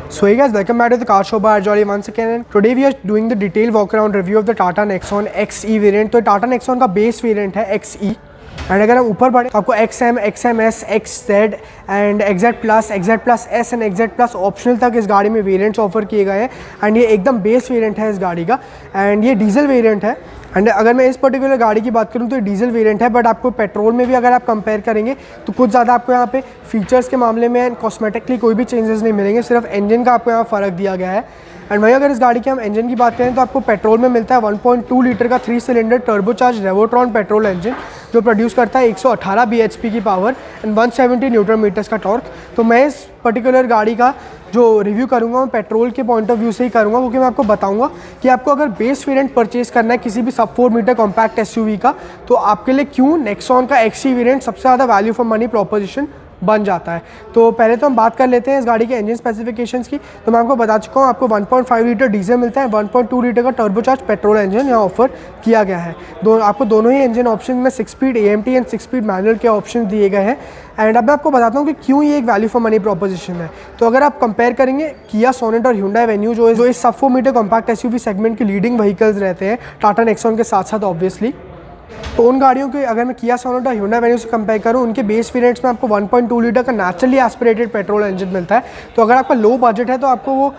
So hey guys, welcome back to the car show by Arsh Jolly once again, and today we are doing the detailed walk around review of the Tata Nexon XE variant। तो Tata Nexon का base variant है XE, and अगर हम ऊपर बढ़े तो आपको XM, XMS, XZ and XZ+S and XZ+ optional तक इस गाड़ी में वेरिएंट्स ऑफर किए गए हैं। एंड ये एकदम बेस वेरिएंट है इस गाड़ी का, एंड ये डीजल वेरिएंट है। एंड अगर मैं इस पर्टिकुलर गाड़ी की बात करूं तो ये डीजल वेरिएंट है, बट आपको पेट्रोल में भी अगर आप कंपेयर करेंगे तो कुछ ज़्यादा आपको यहाँ पे फीचर्स के मामले में कॉस्मेटिकली कोई भी चेंजेस नहीं मिलेंगे, सिर्फ इंजन का आपको यहाँ फ़र्क दिया गया है। एंड वहीं अगर इस गाड़ी के हम इंजन की बात करें तो आपको पेट्रोल में मिलता है 1.2 लीटर का 3 cylinder turbocharge Revotron petrol engine, जो प्रोड्यूस करता है 118 bhp की पावर एंड 170 न्यूटन मीटर्स का टॉर्क। तो मैं इस पर्टिकुलर गाड़ी का जो रिव्यू करूंगा मैं पेट्रोल के पॉइंट ऑफ व्यू से ही करूंगा, क्योंकि मैं आपको बताऊंगा कि आपको अगर बेस वेरिएंट परचेज करना है किसी भी सब 4 मीटर कॉम्पैक्ट एसयूवी का, तो आपके लिए क्यों नेक्सॉन का XE वेरिएंट सबसे ज़्यादा वैल्यू फॉर मनी प्रोपोजिशन बन जाता है। तो पहले तो हम बात कर लेते हैं इस गाड़ी के इंजन स्पेसिफिकेशंस की। तो मैं आपको बता चुका हूँ, आपको 1.5 लीटर डीजल मिलता है, 1.2 लीटर का टर्बोचार्ज पेट्रोल इंजन यहाँ ऑफर किया गया है। आपको दोनों ही इंजन ऑप्शन में 6 speed AMT and 6 speed manual के ऑप्शन दिए गए हैं। एंड अब मैं आपको बताता हूँ कि क्यों ये एक वैल्यू फॉर मनी प्रोपोजिशन है। तो अगर आप कंपेयर करेंगे किया सोनेट और Hyundai वेन्यू जो इस सब 4 मीटर कॉम्पैक्ट एसयूवी सेगमेंट के लीडिंग व्हीकल्स रहते हैं टाटा नेक्सॉन के साथ साथ ऑब्वियसली, तो उन गाड़ियों के अगर मैं किया सोनेट और Hyundai वेन्यू से कंपेयर करूँ, उनके बेस वेरिएंट्स में आपको 1.2 लीटर का नेचुरली एस्पिरेटेड पेट्रोल इंजन मिलता है। तो अगर आपका लो बजट है तो आपको वो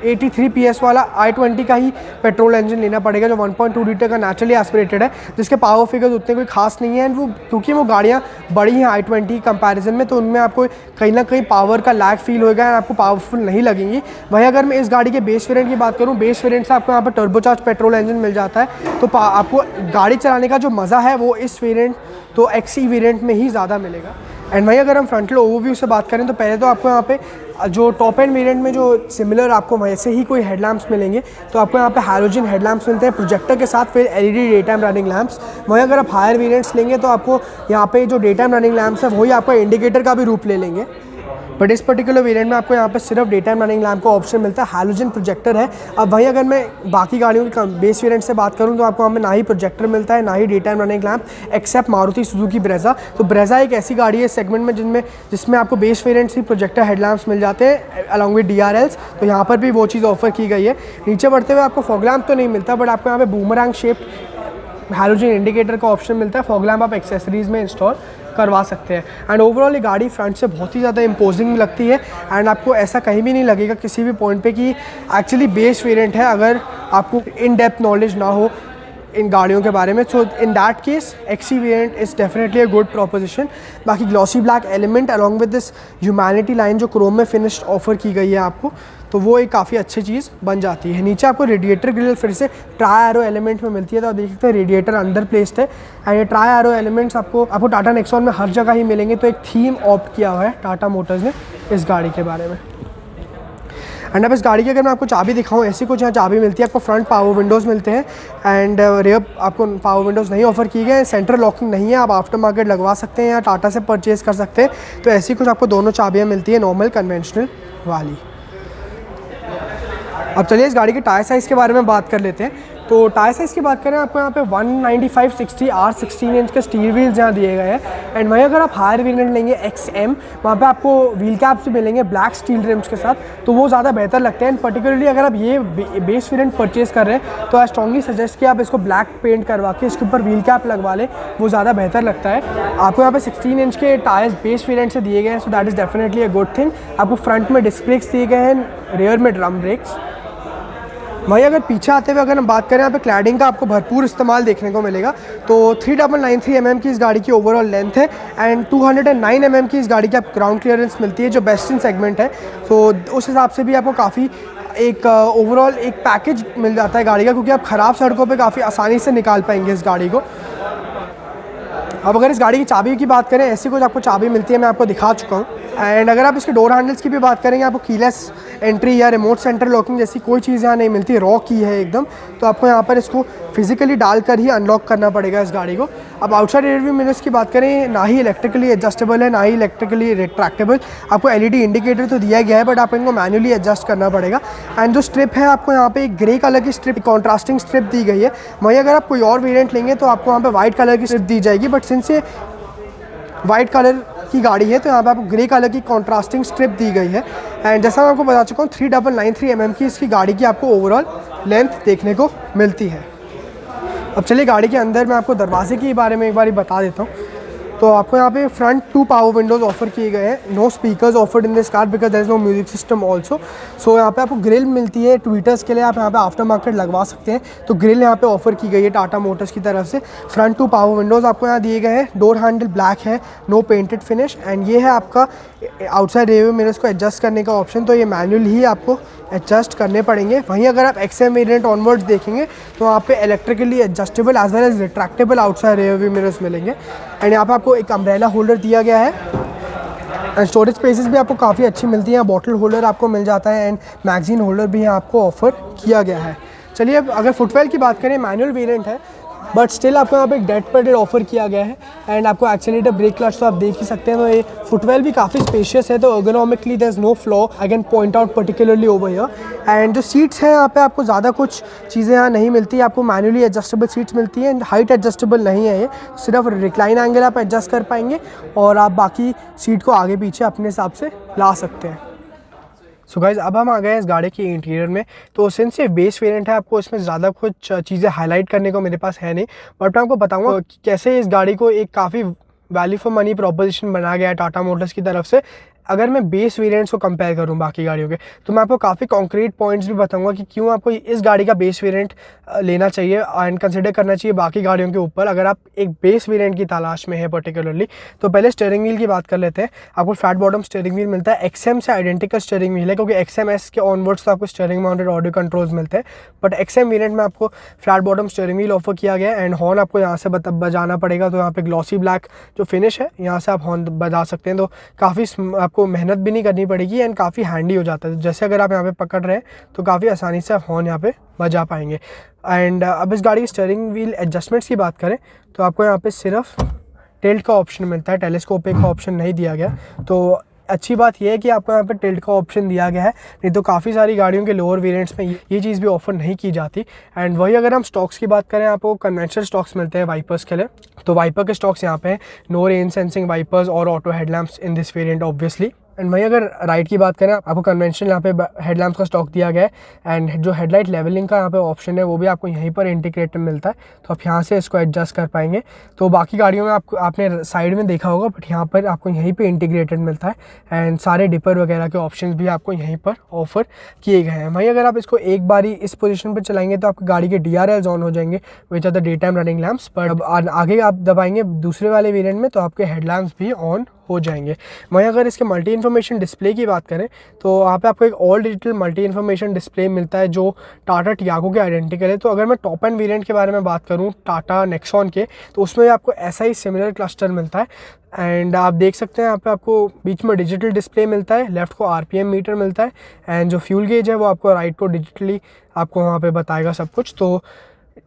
83 PS वाला i20 का ही पेट्रोल इंजन लेना पड़ेगा, जो 1.2 लीटर का नेचुरली एस्पिरेटेड है, जिसके पावर फिगर्स उतने कोई खास नहीं है। एंड वो क्योंकि वो गाड़ियाँ बड़ी हैं i20 कंपैरिजन में, तो उनमें आपको कहीं ना कहीं पावर का लैग फील होगा एंड आपको पावरफुल नहीं लगेंगी। वहीं अगर मैं इस गाड़ी के बेस वेरिएंट की बात करूँ, बेस वेरिएंट से आपको यहाँ पर टर्बोचार्ज पेट्रोल इंजन मिल जाता है, तो आपको गाड़ी चलाने का जो मज़ा है वो इस वेरिएंट तो XE वेरिएंट में ही ज़्यादा मिलेगा। एंड वहीं अगर हम फ्रंटल ओवरव्यू से बात करें तो पहले तो आपको यहाँ पे जो टॉप एंड वेरिएंट में जो सिमिलर आपको वैसे ही कोई हेडलैम्प्स मिलेंगे, तो आपको यहाँ पे हैलोजन हेडलैम्प्स मिलते हैं प्रोजेक्टर के साथ, फिर LED day time running lamps. वहीं अगर आप हायर वेरिएंट्स लेंगे तो आपको यहाँ पे जो डे टाइम रनिंग लैम्प्स है वही आपको इंडिकेटर का भी रूप ले लेंगे, बट इस पर्टिकुलर वेरिएंट में आपको यहाँ पे सिर्फ डे टाइम रनिंग लैम्प का ऑप्शन मिलता है, हैलोजन प्रोजेक्टर है। अब वहीं अगर मैं बाकी गाड़ियों की बेस वेरिएंट से बात करूँ तो आपको यहाँ पे ना ही प्रोजेक्टर मिलता है ना ही day time running lamp, except Maruti Suzuki Brezza. तो ब्रेजा एक ऐसी गाड़ी है इस सेगमेंट में जिसमें आपको बेस वेरिएंट्स ही प्रोजेक्टर हेडलैम्प्स मिल जाते हैं अलॉन्ग विद DRLs, तो यहाँ पर भी वो चीज़ ऑफर की गई है। नीचे बढ़ते हुए आपको फॉग लैम्प तो नहीं मिलता, बट आपको यहाँ पे बूमरैंग शेप्ड हैलोजन इंडिकेटर का ऑप्शन मिलता है। फॉग लैम्प आप एक्सेसरीज में इंस्टॉल करवा सकते हैं। एंड ओवरऑल ये गाड़ी फ्रंट से बहुत ही ज़्यादा इम्पोजिंग लगती है, एंड आपको ऐसा कहीं भी नहीं लगेगा किसी भी पॉइंट पे कि एक्चुअली बेस वेरिएंट है, अगर आपको इन डेप्थ नॉलेज ना हो इन गाड़ियों के बारे में। So in that case XE variant is definitely a good proposition. बाकी glossy black element along with this humanity line जो क्रोम में फिनिश्ड ऑफर की गई है आपको, तो वो एक काफ़ी अच्छी चीज़ बन जाती है। नीचे आपको रेडिएटर ग्रिल फिर से ट्राई एरो एलिमेंट में मिलती है, तो आप देख सकते हैं रेडिएटर अंदर प्लेस्ड है। एंड ये ट्राई एरो एलिमेंट्स आपको टाटा नेक्सॉन में हर जगह ही मिलेंगे, तो एक थीम ऑप्ट किया हुआ है टाटा मोटर्स ने इस गाड़ी के बारे में। एंड अब इस गाड़ी की अगर मैं आपको चाबी दिखाऊं, ऐसी कुछ यहाँ चाबी मिलती है। आपको फ्रंट पावर विंडोज़ मिलते हैं एंड रेयर आपको पावर विंडोज़ नहीं ऑफर किए गए, सेंटर लॉकिंग नहीं है, आप आफ्टर मार्केट लगवा सकते हैं या टाटा से परचेज़ कर सकते हैं। तो ऐसी कुछ आपको दोनों चाबियाँ मिलती है नॉर्मल कन्वेंशनल वाली। अब चलिए इस गाड़ी के टायर साइज़ के बारे में बात कर लेते हैं। तो टायर साइज़ की बात करें, आपको यहाँ पे 195/60 R16 इंच के स्टील व्हील्स यहाँ दिए गए हैं। एंड वहीं अगर आप हायर वेरिएंट लेंगे XM, वहाँ पे आपको व्हील कैप्स भी मिलेंगे ब्लैक स्टील रिम्स के साथ, तो वो ज़्यादा बेहतर लगते हैं। एंड पर्टिकुलरली अगर आप ये बेस वेरिएंट परचेज़ कर रहे हैं तो आई स्ट्रॉन्गली सजेस्ट कि आप इसको ब्लैक पेंट करवा के इसके ऊपर व्हील कैप लगवा लें, वो ज़्यादा बेहतर लगता है। आपको यहाँ पे 16 इंच के टायर्स बेस वेरिएंट से दिए गए हैं, so that is definitely a good thing. आपको फ्रंट में डिस्क ब्रेक्स दिए गए हैं, रेयर में ड्रम ब्रेक्स। वहीं अगर पीछे आते हुए अगर हम बात करें, यहाँ पे क्लैडिंग का आपको भरपूर इस्तेमाल देखने को मिलेगा। तो 3993 mm की इस गाड़ी की ओवरऑल लेंथ है एंड 209 mm की इस गाड़ी की आपको ग्राउंड क्लियरेंस मिलती है, जो बेस्ट इन सेगमेंट है। तो उस हिसाब से भी आपको काफ़ी एक ओवरऑल एक पैकेज मिल जाता है गाड़ी का, क्योंकि आप ख़राब सड़कों पर काफ़ी आसानी से निकाल पाएंगे इस गाड़ी को। अब अगर इस गाड़ी की चाबी की बात करें, ऐसी कुछ आपको चाबी मिलती है, मैं आपको दिखा चुका हूँ। एंड अगर आप इसके डोर हैंडल्स की भी बात करेंगे, आपको कीलेस एंट्री या रिमोट सेंटर लॉकिंग जैसी कोई चीज़ यहाँ नहीं मिलती, रॉ की है एकदम। तो आपको यहाँ पर इसको फिजिकली डालकर ही अनलॉक करना पड़ेगा इस गाड़ी को। अब आउटसाइड रियरव्यू मिरर्स की बात करें, ना ही इलेक्ट्रिकली एडजस्टेबल है ना ही इलेक्ट्रिकली रिट्रैक्टेबल। आपको LED इंडिकेटर तो दिया गया है, बट आपको इनको मैन्युअली एडजस्ट करना पड़ेगा। एंड जो स्ट्रिप है, आपको यहाँ पे एक ग्रे कलर की स्ट्रिप कॉन्ट्रास्टिंग स्ट्रिप दी गई है। वहीं अगर आप कोई और वेरिएंट लेंगे तो आपको वहाँ पे वाइट कलर की स्ट्रिप दी जाएगी, बट सिंस ये वाइट कलर की गाड़ी है, तो यहाँ पे आपको ग्रे कलर की कॉन्ट्रास्टिंग स्ट्रिप दी गई है। एंड जैसा मैं आपको बता चुका हूँ 3993 mm की इसकी गाड़ी की आपको ओवरऑल लेंथ देखने को मिलती है। अब चलिए गाड़ी के अंदर मैं आपको दरवाजे के बारे में एक बार बता देता हूँ। तो आपको यहाँ पे फ्रंट 2 पावर विंडोज़ ऑफर किए गए हैं। No speakers offered in this car because there is no music system also. So यहाँ पे आपको ग्रिल मिलती है ट्विटर्स के लिए, आप यहाँ पे आफ्टर मार्केट लगवा सकते हैं। तो ग्रिल यहाँ पे ऑफर की गई है टाटा मोटर्स की तरफ से। फ्रंट 2 पावर विंडोज़ आपको यहाँ दिए गए हैं। डोर हैंडल ब्लैक है, नो पेंटेड फिनिश। एंड ये है आपका आउटसाइड रेडियो मिरर्स को एडजस्ट करने का ऑप्शन, तो ये मैनुअल ही आपको एडजस्ट करने पड़ेंगे। वहीं अगर आप XM वेरिएंट ऑनवर्ड्स देखेंगे तो वहाँ पे electrically adjustable as well as retractable outside rear mirrors मिलेंगे। एंड यहाँ पे आपको एक अम्ब्रेला होल्डर दिया गया है। एंड स्टोरेज स्पेसेस भी आपको काफ़ी अच्छी मिलती हैं। बॉटल होल्डर आपको मिल जाता है एंड मैगजीन होल्डर भी यहाँ आपको ऑफर किया गया है। चलिए अब अगर फुटवेल की बात करें, मैनुअल वेरिएंट है बट स्टिल आपको यहाँ पे एक डेड पेडल ऑफर किया गया है। एंड आपको एक्सीलरेटर ब्रेक क्लच तो आप देख ही सकते हैं। तो ये फुटवेल भी काफ़ी स्पेशियस है, तो ergonomically there is no flaw I can point out particularly over here. And जो सीट्स हैं यहाँ पे आपको ज़्यादा कुछ चीज़ें यहाँ नहीं मिलती, आपको मैनुअली एडजस्टेबल सीट्स मिलती हैं। हाइट एडजस्टेबल नहीं है ये, सिर्फ रिक्लाइन एंगल आप एडजस्ट कर पाएंगे और आप बाकी सीट को आगे पीछे अपने हिसाब से ला सकते हैं। सो गाइज अब हम आ गए हैं इस गाड़ी के इंटीरियर में। तो सिंस ये बेस वेरिएंट है, आपको इसमें ज़्यादा कुछ चीज़ें हाईलाइट करने को मेरे पास है नहीं, बट मैं आपको बताऊंगा कि कैसे इस गाड़ी को एक काफ़ी वैल्यू फॉर मनी प्रोपोजिशन बनाया गया है टाटा मोटर्स की तरफ से। अगर मैं बेस वेरिएंट्स को कंपेयर करूं बाकी गाड़ियों के, तो मैं आपको काफ़ी कॉन्क्रीट पॉइंट्स भी बताऊंगा कि क्यों आपको इस गाड़ी का बेस वेरिएंट लेना चाहिए एंड कंसिडर करना चाहिए बाकी गाड़ियों के ऊपर अगर आप एक बेस वेरिएंट की तलाश में है पर्टिकुलरली। तो पहले स्टीयरिंग व्हील की बात कर लेते हैं। आपको फ्लैट बॉटम स्टीयरिंग व्हील मिलता है। XM से आइडेंटिकल स्टीयरिंग व्हील है, क्योंकि XMS के ऑनवर्ड्स तो आपको स्टीयरिंग माउंटेड ऑडियो कंट्रोल्स मिलते हैं, बट XM वेरिएंट में आपको flat bottom steering wheel offer किया गया है। एंड हॉर्न आपको यहाँ से बजाना पड़ेगा, तो यहाँ पे ग्लॉसी ब्लैक जो फिनिश है यहाँ से आप हॉर्न बजा सकते हैं। तो काफ़ी आपको मेहनत भी नहीं करनी पड़ेगी एंड काफ़ी हैंडी हो जाता है। जैसे अगर आप यहाँ पे पकड़ रहे हैं तो काफ़ी आसानी से आप हॉर्न यहाँ पे बजा पाएंगे। एंड अब इस गाड़ी की स्टीयरिंग व्हील एडजस्टमेंट्स की बात करें तो आपको यहाँ पे सिर्फ टिल्ट का ऑप्शन मिलता है, टेलीस्कोपिक का ऑप्शन नहीं दिया गया। तो अच्छी बात यह है कि आपको यहाँ पे टिल्ट का ऑप्शन दिया गया है, नहीं तो काफ़ी सारी गाड़ियों के लोअर वेरिएंट्स में ये चीज़ भी ऑफर नहीं की जाती। एंड वही अगर हम स्टॉक्स की बात करें, आपको कन्वेंशनल स्टॉक्स मिलते हैं वाइपर्स के लिए। तो वाइपर के स्टॉक्स यहाँ पे हैं, नो रेन सेंसिंग वाइपर्स और auto headlamps in this variant obviously. And वहीं अगर राइट की बात करें, आपको कन्वेंशनल यहाँ पे हेडलैम्प्स का स्टॉक दिया गया है। एंड जो हेडलाइट लेवलिंग का यहाँ पे ऑप्शन है वो भी आपको यहीं पर इंटीग्रेटेड मिलता है, तो आप यहाँ से इसको एडजस्ट कर पाएंगे। तो बाकी गाड़ियों में आपने साइड में देखा होगा, बट यहाँ पर आपको यहीं पे इंटीग्रेटेड मिलता है। एंड सारे डिपर वगैरह के ऑप्शंस भी आपको यहीं पर ऑफर किए गए हैं। वहीं अगर आप इसको एक बारी इस पोजीशन पर चलाएंगे तो आपकी गाड़ी के DRLs ऑन हो जाएंगे, which are the day time running lamps. पर आगे आप दबाएंगे दूसरे वाले वेरिएंट में तो आपके हेडलैम्प्स भी ऑन हो जाएंगे। वहीं अगर इसके मल्टी इन्फॉर्मेशन डिस्प्ले की बात करें तो यहाँ पे आपको एक all digital multi information display मिलता है जो टाटा टियागो के आइडेंटिकल है। तो अगर मैं टॉप एंड वेरिएंट के बारे में बात करूँ टाटा नेक्सॉन के, तो उसमें आपको ऐसा ही सिमिलर क्लस्टर मिलता है। एंड आप देख सकते हैं यहाँ पे आपको बीच में डिजिटल डिस्प्ले मिलता है, लेफ्ट को RPM मीटर मिलता है एंड जो फ्यूल गेज है वो आपको राइट को डिजिटली आपको वहाँ पे बताएगा सब कुछ। तो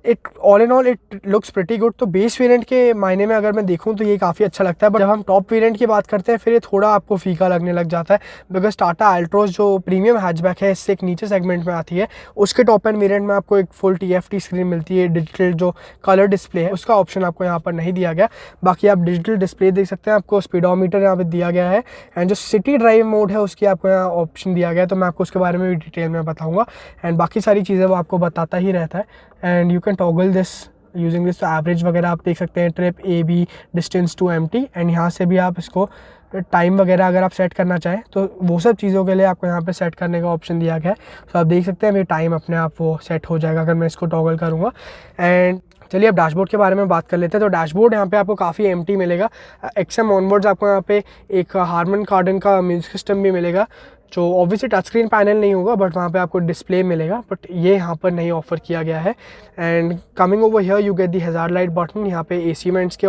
it all in all it looks pretty good. तो बेस वेरिएंट के मायने में अगर मैं देखूं तो ये काफ़ी अच्छा लगता है, बट जब हम टॉप वेरिएंट की बात करते हैं फिर ये थोड़ा आपको फीका लगने लग जाता है, बिकॉज टाटा अल्ट्रोज जो प्रीमियम हैचबैक है इससे एक नीचे सेगमेंट में आती है, उसके टॉप एंड वेरिएंट में आपको एक फुल TFT स्क्रीन मिलती है। डिजिटल जो कलर डिस्प्ले है उसका ऑप्शन आपको यहाँ पर नहीं दिया गया। बाकी आप डिजिटल डिस्प्ले देख सकते हैं, आपको स्पीडोमीटर यहाँ पर दिया गया है एंड जो सिटी ड्राइव मोड है उसकी आपको यहाँ ऑप्शन दिया गया है, तो मैं आपको उसके बारे में भी डिटेल में बताऊँगा। एंड बाकी सारी चीज़ें वो आपको बताता ही रहता है। And you can toggle this using this. तो एवरेज वगैरह आप देख सकते हैं, trip AB, distance to empty. And यहाँ से भी आप इसको टाइम वगैरह अगर आप सेट करना चाहें तो वो सब चीज़ों के लिए आपको यहाँ पे सेट करने का ऑप्शन दिया गया है। तो आप देख सकते हैं मेरी टाइम अपने आप वो सेट हो जाएगा अगर मैं इसको टॉगल करूँगा। एंड चलिए अब डैशबोर्ड के बारे में बात कर लेते हैं। तो डैशबोर्ड यहाँ पे आपको काफ़ी एम्प्टी मिलेगा। XM ऑनवर्ड्स आपको यहाँ पे एक हार्मन कार्डन का म्यूजिक सिस्टम भी मिलेगा, जो ऑब्वियसली टच स्क्रीन पैनल नहीं होगा बट वहाँ पे आपको डिस्प्ले मिलेगा, बट ये यहाँ पर नहीं ऑफर किया गया है। And coming over here you get the hazard light button, यहाँ पे AC वेंट्स के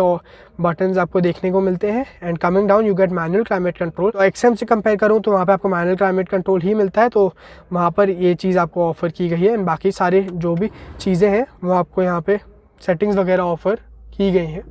बटन्स आपको देखने को मिलते हैं। And coming down you get manual climate control. तो XM से कंपेयर करूँ तो वहाँ पे आपको मैनुअल क्लाइमेट कंट्रोल ही मिलता है, तो वहाँ पर ये चीज़ आपको ऑफर की गई है। एंड बाकी सारे जो भी चीज़ें हैं वो आपको यहाँ पे सेटिंग्स वगैरह ऑफर की गई हैं।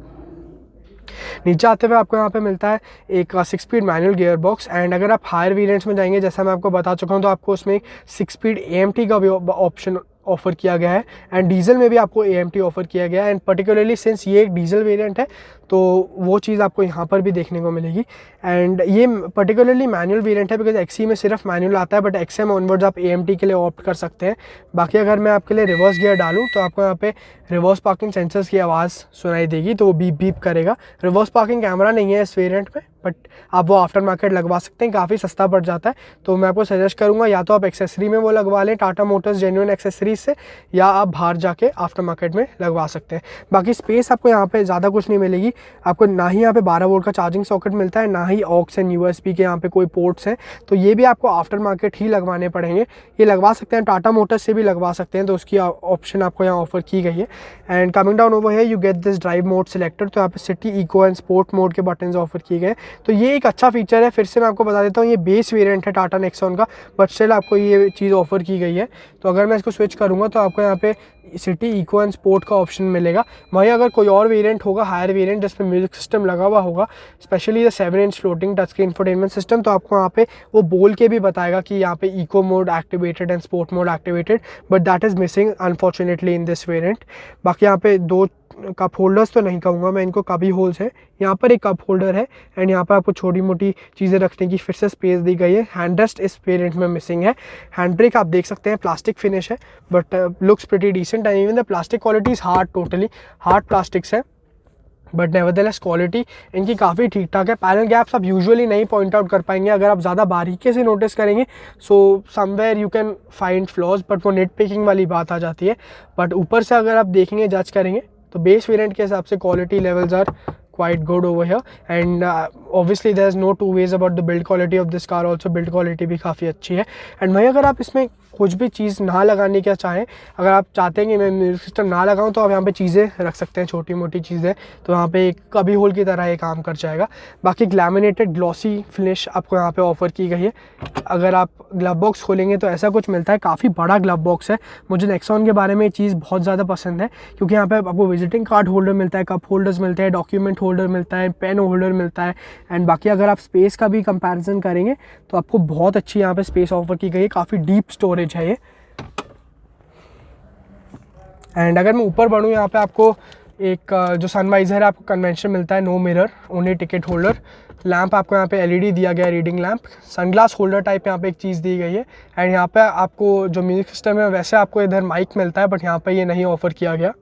नीचे आते हुए आपको यहाँ पे मिलता है एक 6 speed manual gear box. And अगर आप हायर वेरिएंट्स में जाएंगे, जैसा मैं आपको बता चुका हूँ, तो आपको उसमें 6 स्पीड AMT का भी ऑप्शन ऑफर किया गया है एंड डीजल में भी आपको AMT ऑफर किया गया है। एंड पर्टिकुलरली सिंस ये एक डीजल वेरिएंट है तो वो चीज़ आपको यहाँ पर भी देखने को मिलेगी। एंड ये पर्टिकुलरली मैनुअल वेरिएंट है बिकॉज XE में सिर्फ मैनुअल आता है, बट XM ऑनवर्ड्स आप AMT के लिए ऑप्ट कर सकते हैं। बाकी अगर मैं आपके लिए रिवर्स गियर डालूँ तो आपको यहाँ पे रिवर्स पार्किंग सेंसर्स की आवाज़ सुनाई देगी, तो वो बीप बीप करेगा। रिवर्स पार्किंग कैमरा नहीं है इस वेरिएंट में, बट आप वो आफ्टर मार्केट लगवा सकते हैं, काफ़ी सस्ता पड़ जाता है। तो मैं आपको सजेस्ट करूँगा या तो आप एक्सेसरी में वो लगवा लें टाटा मोटर्स जेन्युइन एक्सेसरीज से, या आप बाहर जाके आफ्टर मार्केट में लगवा सकते हैं। बाकी स्पेस आपको यहाँ पे ज़्यादा कुछ नहीं मिलेगी, आपको ना ही यहाँ पे 12 वोल्ट का चार्जिंग सॉकेट मिलता है, ना ही ऑक्स एंड USB के यहाँ पे कोई पोर्ट्स हैं, तो ये भी आपको आफ्टर मार्केट ही लगवाने पड़ेंगे। ये लगवा सकते हैं, टाटा मोटर्स से भी लगवा सकते हैं, तो उसकी ऑप्शन आपको यहाँ ऑफर की गई है। एंड कमिंग डाउन ओवर है you get this drive mode selector, तो यहाँ पे city, eco and sport mode के बटन ऑफर किए गए, तो ये एक अच्छा फीचर है। फिर से मैं आपको बता देता हूँ, ये बेस वेरिएंट है टाटा नेक्सॉन का, बट स्टिल आपको ये चीज़ ऑफर की गई है। तो अगर मैं इसको स्विच करूँगा तो आपको यहाँ पे सिटी, इको एंड स्पोर्ट का ऑप्शन मिलेगा। वहीं अगर कोई और वेरिएंट होगा, हायर वेरिएंट जिसमें म्यूजिक सिस्टम लगा हुआ होगा, specially the 7 inch floating touch screen infotainment system, तो आपको यहाँ पे वो बोल के भी बताएगा कि यहाँ पे eco mode activated and sport mode activated, but that is missing unfortunately in this variant. बाकी यहाँ पे 2 कप होल्डर्स तो नहीं कहूँगा मैं इनको, कभी होल्स है, यहाँ पर एक कप होल्डर है एंड यहाँ पर आपको छोटी मोटी चीज़ें रखने की फिर से स्पेस दी गई है। हैंड रेस्ट इस वेरिएंट में मिसिंग है। हैंड ब्रेक आप देख सकते हैं प्लास्टिक फिनिश है, but looks pretty decent and even the plastic quality is hard, totally hard plastics है, बट नेवरदलेस क्वालिटी इनकी काफ़ी ठीक ठाक है। पैनल गैप्स आप यूजुअली नहीं पॉइंट आउट कर पाएंगे, अगर आप ज़्यादा बारीकी से नोटिस करेंगे so somewhere you can find flaws, but वो नेट पिकिंग वाली बात आ जाती है। बट ऊपर से अगर आप देखेंगे, जज करेंगे, तो बेस वेरिएंट के हिसाब से quality levels are quite good over here and obviously there's no two ways about the build quality of this car also, build quality भी काफ़ी अच्छी है। एंड वहीं अगर आप इसमें कुछ भी चीज़ ना लगाने का चाहें, अगर आप चाहते हैं कि मैं म्यूजिक सिस्टम ना लगाऊं, तो आप यहाँ पे चीज़ें रख सकते हैं, छोटी मोटी चीज़ें, तो यहाँ पे एक कभी होल की तरह ये काम कर जाएगा। बाकी लैमिनेटेड ग्लॉसी फिनिश आपको यहाँ पे ऑफर की गई है। अगर आप ग्लव बॉक्स खोलेंगे तो ऐसा कुछ मिलता है, काफ़ी बड़ा ग्लव बॉक्स है। मुझे नेक्सॉन के बारे में ये चीज़ बहुत ज़्यादा पसंद है, क्योंकि यहाँ पे आपको विजिटिंग कार्ड होल्डर मिलता है, कप होल्डर्स मिलते हैं, डॉक्यूमेंट होल्डर मिलता है, पेन होल्डर मिलता है। एंड बाकी अगर आप स्पेस का भी कंपैरिजन करेंगे तो आपको बहुत अच्छी यहाँ पे स्पेस ऑफर की गई है, काफ़ी डीप स्टोरेज है ये। एंड अगर मैं ऊपर बढ़ूँ, यहाँ पे आपको एक जो सनवाइज़र है आपको कन्वेंशन मिलता है, no mirror, only ticket holder. Lamp आपको यहाँ पे LED दिया गया है, reading lamp. Sunglass holder type यहाँ पे एक चीज़ दी गई है। एंड यहाँ पे आपको जो म्यूजिक सिस्टम है, वैसे आपको इधर माइक मिलता है, बट यहाँ पे ये नहीं ऑफर किया गया।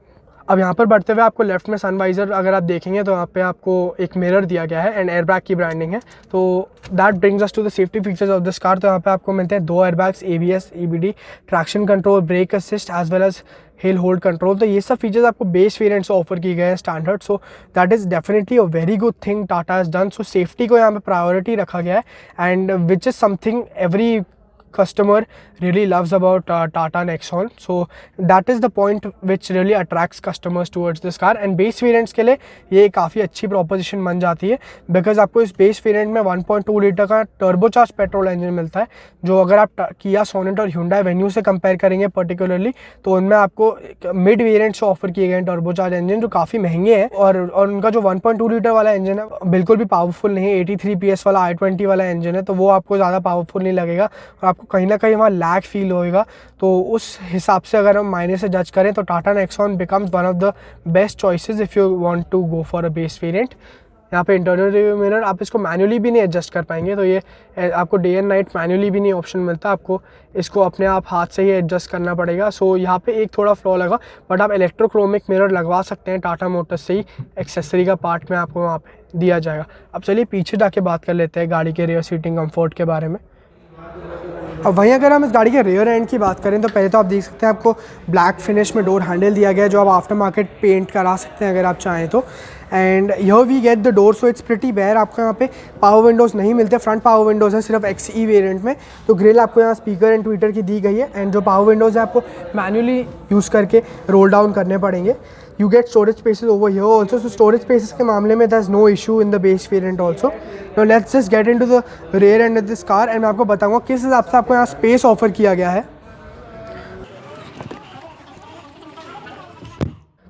अब यहाँ पर बढ़ते हुए आपको लेफ्ट में सनवाइज़र अगर आप देखेंगे तो यहाँ पे आपको एक मिरर दिया गया है एंड एयरबैग की ब्रांडिंग है, तो that brings us to the safety features of this car. तो यहाँ पे आपको मिलते हैं 2 airbags, ABS, EBD, traction control, brake assist as well as hill hold control. तो ये सब फीचर्स आपको बेस वेरिएंट से ऑफर किए गए हैं standard, so that is definitely a very good thing Tata has done. So safety को यहाँ पे प्रायोरिटी रखा गया है and which is something every customer really loves about Tata Nexon, so that is the point which really attracts customers towards this car। and base variants के लिए ये काफ़ी अच्छी proposition बन जाती है, because आपको इस base variant में 1.2 लीटर का turbocharged पेट्रोल इंजन मिलता है, जो अगर आप Kia Sonet और Hyundai Venue से कंपेयर करेंगे पर्टिकुलरली, तो उनमें आपको मिड वेरिएंट से ऑफर किए गए हैं टर्बोचार्ज इंजन, जो काफ़ी महंगे हैं। और उनका जो 1.2 लीटर वाला इंजन है बिल्कुल भी पावरफुल नहीं है, 83 PS वाला i20 वाला इंजन है, तो वो आपको ज़्यादा पावरफुल नहीं लगेगा और आपको कहीं ना कहीं वहाँ लैग फील होएगा। तो उस हिसाब से अगर हम मायने से जज करें तो Tata Nexon becomes one of the best choices if you want to go for a base variant. यहाँ पे इंटरनल रिव्यू मिरर आप इसको मैन्युअली भी नहीं एडजस्ट कर पाएंगे, तो ये आपको डे एंड नाइट मैन्युअली भी नहीं ऑप्शन मिलता, आपको इसको अपने आप हाथ से ही एडजस्ट करना पड़ेगा। सो यहाँ पे एक थोड़ा फ्लॉ लगा, बट आप इलेक्ट्रोक्रोमिक मिरर लगवा सकते हैं टाटा मोटर्स से ही, एक्सेसरी का पार्ट में आपको वहाँ पे दिया जाएगा। अब चलिए पीछे जाके बात कर लेते हैं गाड़ी के रियर सीटिंग कम्फर्ट के बारे में। अब वहीं अगर हम इस गाड़ी के रेयर एंड की बात करें तो पहले तो आप देख सकते हैं आपको ब्लैक फिनिश में डोर हैंडल दिया गया है, जो आप आफ्टर मार्केट पेंट करा सकते हैं अगर आप चाहें तो। And here we get the door, so it's pretty bare. आपको यहाँ पे पावर विंडोज़ नहीं मिलते, फ्रंट पावर विंडोज़ हैं सिर्फ XE वेरिएंट में। तो ग्रिल आपको यहाँ स्पीकर एंड ट्विटर की दी गई है, एंड जो पावर विंडोज़ है आपको मैन्युअली यूज़ करके रोल डाउन करने पड़ेंगे। You get storage spaces over here also, so storage spaces के मामले में there's no issue in the base variant also. Now let's just get into the rear end of this car and मैं आपको बताऊंगा किस हिसाब से आपको यहाँ स्पेस ऑफर किया गया है।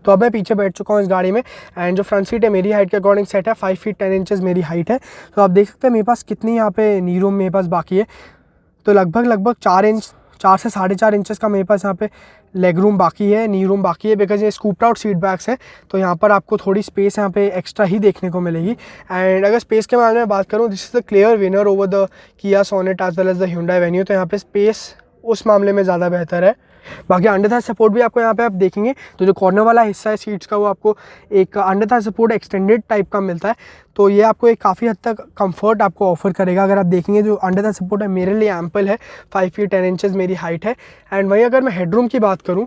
तो अब मैं पीछे बैठ चुका हूँ इस गाड़ी में, एंड जो फ्रंट सीट है मेरी हाइट के अकॉर्डिंग सेट है, 5 फीट 10 इंचेस मेरी हाइट है। तो आप देख सकते हैं मेरे पास कितनी यहाँ पे नी रूम मेरे पास बाकी है, तो लगभग 4 से 4.5 इंचेस का मेरे पास यहाँ पे लेग रूम बाकी है, नी रूम बाकी है, बिकॉज ये स्कूप्ड आउट सीट बैक्स है, तो यहाँ पर आपको थोड़ी स्पेस यहाँ पे एक्स्ट्रा ही देखने को मिलेगी। एंड अगर स्पेस के बारे में बात करूँ, this is the clear winner over the Kia Sonet as well as the Hyundai Venue. तो यहाँ पे स्पेस उस मामले में ज़्यादा बेहतर है। बाकी अंडर थाई सपोर्ट भी आपको यहाँ पे आप देखेंगे तो जो कॉर्नर वाला हिस्सा है सीट्स का, वो आपको एक under Thai support extended type का मिलता है, तो ये आपको एक काफ़ी हद तक कंफर्ट आपको ऑफर करेगा। अगर आप देखेंगे जो अंडर थाई सपोर्ट है मेरे लिए एम्पल है, 5 फीट 10 इंचेस मेरी हाइट है। एंड वहीं अगर मैं हेडरूम की बात करूँ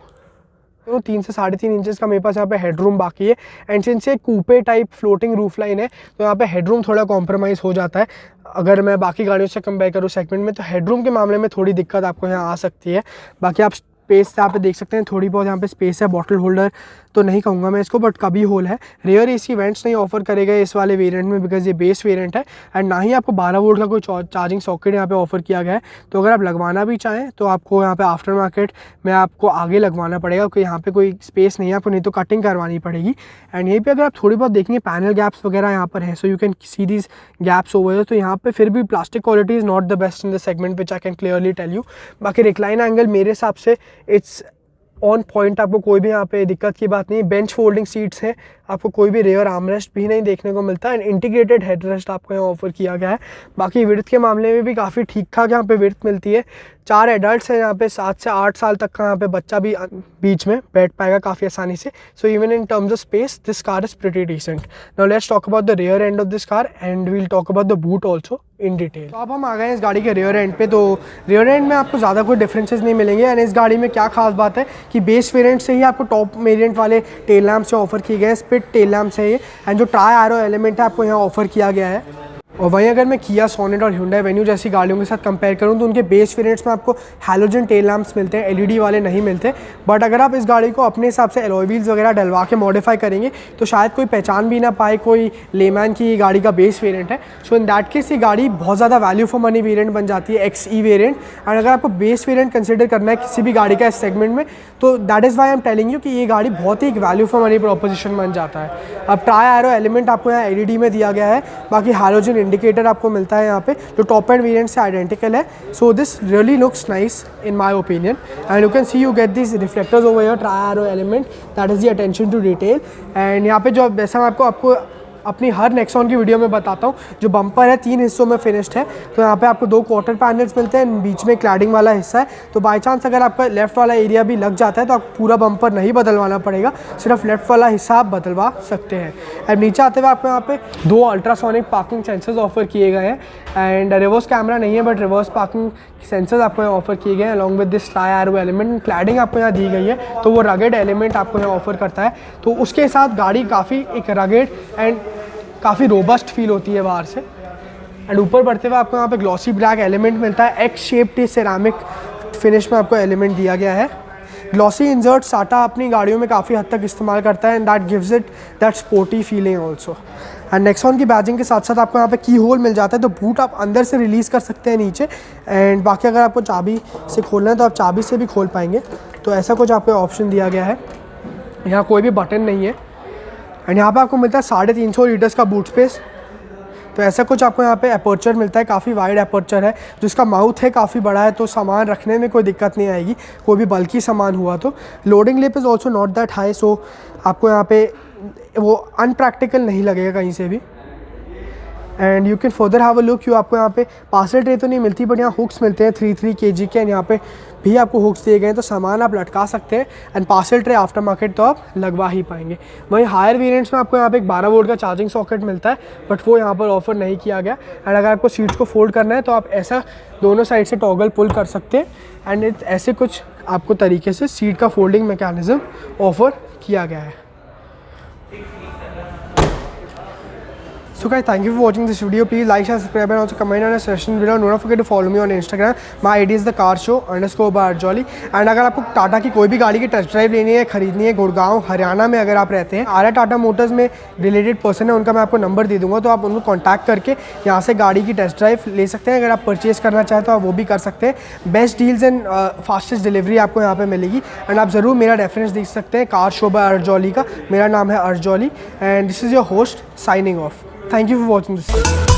तो 3 से 3.5 इंचेस का मेरे पास यहाँ पे हेडरूम बाकी है। एंड सिंस ये कूपे टाइप फ्लोटिंग रूफ लाइन है, तो यहाँ पे हेडरूम थोड़ा कॉम्प्रोमाइज़ हो जाता है। अगर मैं बाकी गाड़ियों से कंपेयर करूँ सेगमेंट में, तो हेडरूम के मामले में थोड़ी दिक्कत आपको यहाँ आ सकती है। बाकी आप स्पेस यहाँ पे देख सकते हैं, थोड़ी बहुत यहाँ पे स्पेस है। बॉटल होल्डर तो नहीं कहूँगा मैं इसको, बट कभी होल है। रियर एसी वेंट्स नहीं ऑफर करेगा इस वाले वेरिएंट में, बिकॉज ये बेस वेरिएंट है। एंड ना ही आपको 12 वोल्ट का कोई चार्जिंग सॉकेट यहाँ पे ऑफर किया गया है। तो अगर आप लगवाना भी चाहें तो आपको यहाँ पे आफ्टर मार्केट में आपको आगे लगवाना पड़ेगा, क्योंकि यहाँ पे कोई स्पेस नहीं है आपको, नहीं तो कटिंग करवानी पड़ेगी। एंड यहीं पे अगर आप थोड़ी बहुत देखेंगे पैनल गैप्स वगैरह यहाँ पर है, so you can see these gaps over. तो यहाँ पे फिर भी plastic quality is not the best in the segment, which I can clearly tell you. बाकी रिक्लाइन एंगल मेरे हिसाब से इट्स ऑन पॉइंट, आपको कोई भी यहाँ पे दिक्कत की बात नहीं है। बेंच फोल्डिंग सीट्स हैं, आपको कोई भी रेयर आर्मरेस्ट भी नहीं देखने को मिलता है। एंड इंटीग्रेटेड हेडरेस्ट आपको यहाँ ऑफर किया गया है। बाकी विड्थ के मामले में भी काफ़ी ठीक ठाक यहाँ पे विड्थ मिलती है। 4 एडल्ट्स हैं यहाँ पे, 7 से 8 साल तक का यहाँ पे बच्चा भी बीच में बैठ पाएगा काफ़ी आसानी से। So even in terms of space this car is pretty decent. Now let's talk about the rear end of this car and we'll talk about the boot also in detail. तो अब हम आ गए हैं इस गाड़ी के रियर एंड पे। तो रियर एंड में आपको ज़्यादा कोई डिफरेंसेस नहीं मिलेंगे। एंड इस गाड़ी में क्या खास बात है कि बेस वेरिएंट से ही आपको टॉप वेरिएंट वाले टेल लैम्प्स ऑफर किए गए हैं, स्प्लिट टेल लैम्प्स है ये। एंड जो ट्राई एरो एलिमेंट है आपको यहाँ ऑफर किया गया है। और वहीं अगर मैं किया सोनेट और Hyundai वेन्यू जैसी गाड़ियों के साथ कंपेयर करूं, तो उनके बेस वेरिएंट्स में आपको हैलोजन टेल लैम्प्स मिलते हैं, एलईडी वाले नहीं मिलते। बट अगर आप इस गाड़ी को अपने हिसाब से एलॉय व्हील्स वगैरह डलवा के मॉडिफाई करेंगे तो शायद कोई पहचान भी ना पाए कोई लेमैन की ये गाड़ी का बेस वेरिएंट है। सो इन दैट केस ये गाड़ी बहुत ज़्यादा वैल्यू फॉर मनी वेरिएंट बन जाती है, XE वेरिएंट। एंड अगर आपको बेस वेरिएंट कंसिडर करना है किसी भी गाड़ी का इस सेगमेंट में, तो that is why I am telling you कि ये गाड़ी बहुत ही एक वैल्यू फॉर मनी प्रोपोजिशन बन जाता है। अब ट्राई एरो एलिमेंट आपको यहाँ एलईडी में दिया गया है। बाकी हैलोजन इंडिकेटर आपको मिलता है यहाँ पे, जो टॉप एंड वेरिएंट से आइडेंटिकल है। So this really looks nice in my opinion. And you can see you get this reflectors over your tri arrow element, that is the attention to detail. And यहाँ पे जो वैसा मैं आपको अपनी हर Nexon की वीडियो में बताता हूँ, जो बम्पर है 3 हिस्सों में फिनिश्ड है। तो यहाँ पे आपको 2 क्वार्टर पैनल्स मिलते हैं, बीच में क्लैडिंग वाला हिस्सा है। तो बाई चांस अगर आपका लेफ्ट वाला एरिया भी लग जाता है तो आपको पूरा बम्पर नहीं बदलवाना पड़ेगा, सिर्फ लेफ्ट वाला हिस्सा आप बदलवा सकते हैं। एंड नीचे आते हुए आपको यहाँ पे 2 अल्ट्रासोनिक पार्किंग सेंसर्स ऑफर किए गए हैं। एंड रिवर्स कैमरा नहीं है, बट रिवर्स पार्किंग सेंसर्स आपको यहाँ ऑफर किए गए हैं along with this try arrow element. Cladding आपको यहाँ दी गई है, तो वो रगेड एलिमेंट आपको यहाँ ऑफर करता है। तो उसके साथ गाड़ी काफ़ी एक रगेड एंड काफ़ी रोबस्ट फील होती है बाहर से। एंड ऊपर बढ़ते हुए आपको यहाँ पे ग्लॉसी ब्लैक एलिमेंट मिलता है, एक्स शेप्ड सेरामिक फिनिश में आपको एलिमेंट दिया गया है। ग्लॉसी इंजर्ट टाटा अपनी गाड़ियों में काफ़ी हद तक इस्तेमाल करता है, and that gives it that sporty feeling also. And Nexon की बैजिंग के साथ साथ आपको यहाँ पे की होल मिल जाता है, तो बूट आप अंदर से रिलीज़ कर सकते हैं नीचे। एंड बाकी अगर आपको चाबी से खोलना है तो आप चाबी से भी खोल पाएंगे। तो ऐसा कुछ आपको ऑप्शन दिया गया है। यहाँ कोई भी बटन नहीं है। एंड यहाँ पे आपको मिलता है 350 लीटर्स का बूट स्पेस। तो ऐसा कुछ आपको यहाँ पे अपर्चर मिलता है, काफ़ी वाइड अपर्चर है। जिसका माउथ है काफ़ी बड़ा है, तो सामान रखने में कोई दिक्कत नहीं आएगी, कोई भी बल्कि सामान हुआ तो। Loading lip is also not that high, so आपको यहाँ पे वो अनप्रैक्टिकल नहीं लगेगा कहीं से भी। And you can further have a look. आपको यहाँ पे पार्सल ट्रे तो नहीं मिलती, बट यहाँ हुक्स मिलते हैं 3 kg के। एंड यहाँ पे भी आपको हुक्स दिए गए हैं, तो सामान आप लटका सकते हैं। And parcel tray after market तो आप लगवा ही पाएंगे। वहीं हायर वेरिएंट्स में आपको यहाँ पे एक 12 वोल्ट का चार्जिंग सॉकेट मिलता है, बट वो यहाँ पर ऑफर नहीं किया गया। एंड अगर आपको सीट्स को फोल्ड करना है तो आप ऐसा दोनों साइड से टॉगल पुल कर सकते हैं। एंड ऐसे कुछ आपको तरीके से सीट का फोल्डिंग मैकेनिज्म ऑफर किया गया है। So guys, thank you for watching this video. Please like, share, subscribe and also comment on a session below. Do not forget to follow me on Instagram. My ID is TheCarsShow _Arsh Jolly. And अगर आपको टाटा की कोई भी गाड़ी की test drive लेनी है, खरीदनी है, गुड़गांव हरियाणा में अगर आप रहते हैं, आर्या टाटा मोटर्स में रिलेटेड पर्सन है, उनका मैं आपको नंबर दे दूंगा, तो आप उनको कॉन्टैक्ट करके यहाँ से गाड़ी की टेस्ट ड्राइव ले सकते हैं। अगर आप परचेज़ करना चाहें तो आप वो भी कर सकते हैं। Best deals and fastest delivery आपको यहाँ पे मिलेगी। एंड आप ज़रूर मेरा रेफरेंस देख सकते हैं, कार शो बाय अर्श जॉली का। मेरा नाम है अर्श jolly and this is your host signing off. Thank you for watching this.